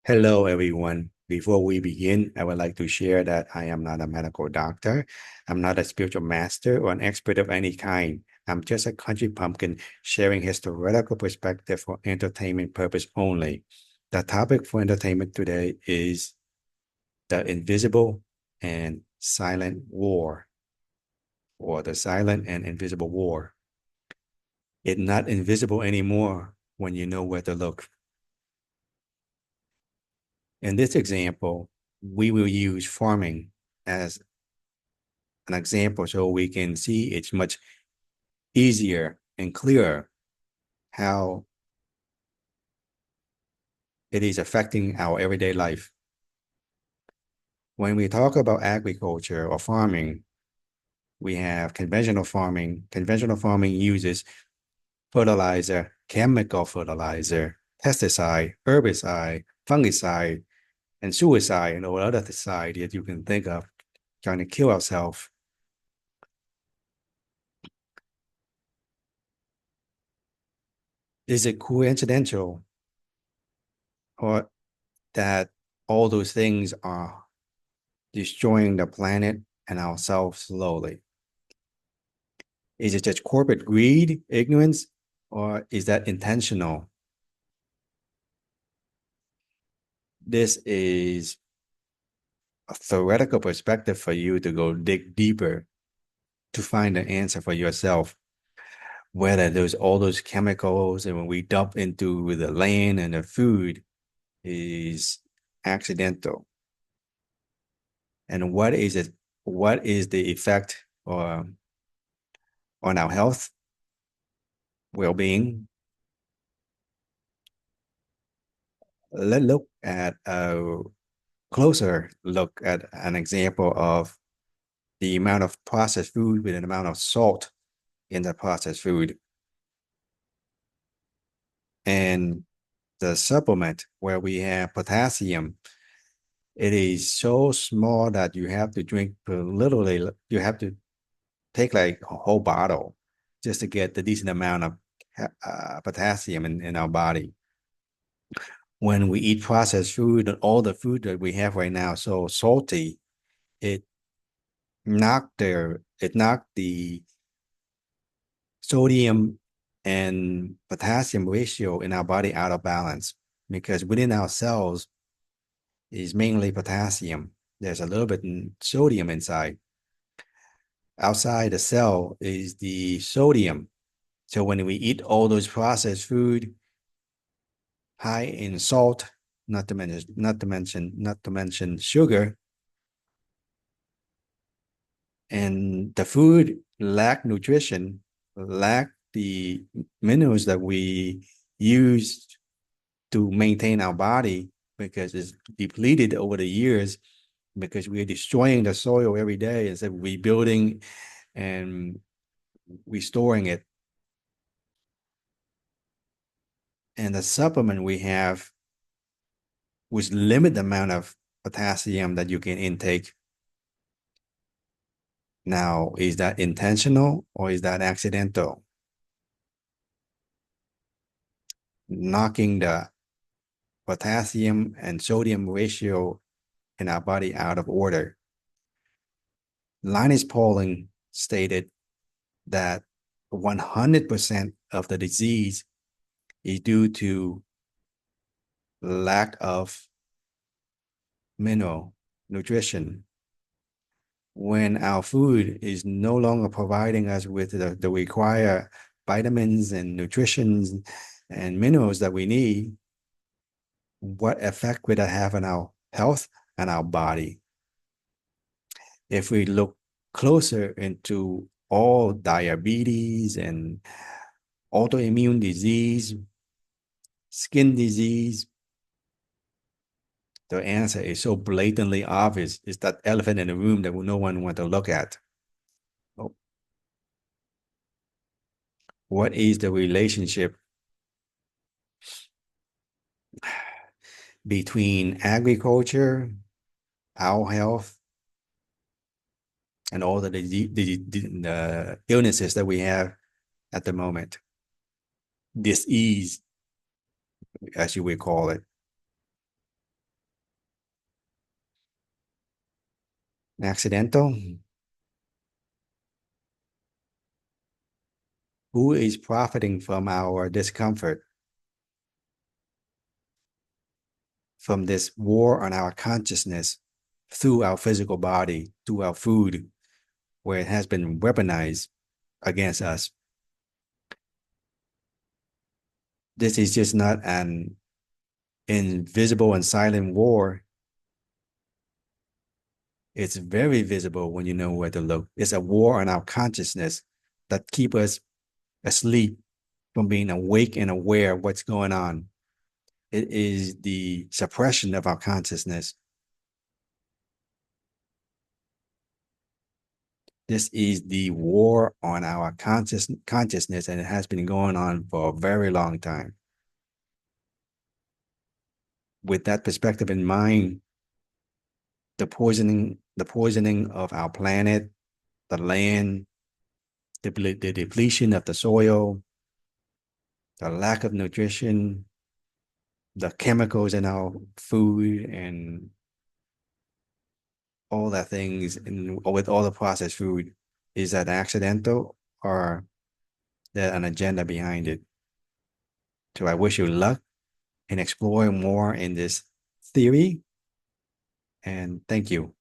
Hello, everyone. Before we begin, I would like to share that I am not a medical doctor. I'm not a spiritual master or an expert of any kind. I'm just a country pumpkin sharing historical perspective for entertainment purpose only. The topic for entertainment today is the invisible and silent war, or the silent and invisible war. It's not invisible anymore when you know where to look. In this example, we will use farming as an example so we can see it's much easier and clearer how it is affecting our everyday life. When we talk about agriculture or farming, we have conventional farming. Conventional farming uses fertilizer, chemical fertilizer, pesticide, herbicide, fungicide, and suicide, and all other side that you can think of, trying to kill ourselves. Is it coincidental or that all those things are destroying the planet and ourselves slowly? Is it just corporate greed, ignorance, or is that intentional? This is a theoretical perspective for you to go dig deeper to find the answer for yourself. Whether there's all those chemicals and when we dump into the land and the food is accidental. And what is it? What is the effect on our health, well-being? Let's look at a closer look at an example of the amount of processed food with an amount of salt in the processed food. And the supplement where we have potassium, it is so small that you have to drink literally, you have to take like a whole bottle just to get the decent amount of potassium in our body. When we eat processed food and all the food that we have right now so salty, it knocked the sodium and potassium ratio in our body out of balance, because within our cells is mainly potassium. There's a little bit of sodium inside. Outside the cell is the sodium. So when we eat all those processed food high in salt, not to mention sugar, and the food lack nutrition, lack the minerals that we use to maintain our body, because it's depleted over the years, because we are destroying the soil every day instead of rebuilding and restoring it. And the supplement we have, which limit the amount of potassium that you can intake. Now, is that intentional or is that accidental? Knocking the potassium and sodium ratio in our body out of order. Linus Pauling stated that 100% of the disease is due to lack of mineral nutrition. When our food is no longer providing us with the required vitamins and nutrition and minerals that we need, what effect would that have on our health and our body? If we look closer into all diabetes and autoimmune disease, skin disease, the answer is so blatantly obvious. It's that elephant in the room that no one wants to look at. What is the relationship between agriculture, our health, and all the illnesses that we have at the moment? Disease, as you would call it. Accidental? Who is profiting from our discomfort? From this war on our consciousness through our physical body, through our food, where it has been weaponized against us. This is just not an invisible and silent war. It's very visible when you know where to look. It's a war on our consciousness that keep us asleep from being awake and aware of what's going on. It is the suppression of our consciousness. This is the war on our consciousness, and it has been going on for a very long time. With that perspective in mind, the poisoning of our planet, the land, the depletion of the soil, the lack of nutrition, the chemicals in our food, and all that things, and with all the processed food, is that accidental or there an agenda behind it? So I wish you luck in exploring more in this theory, and thank you.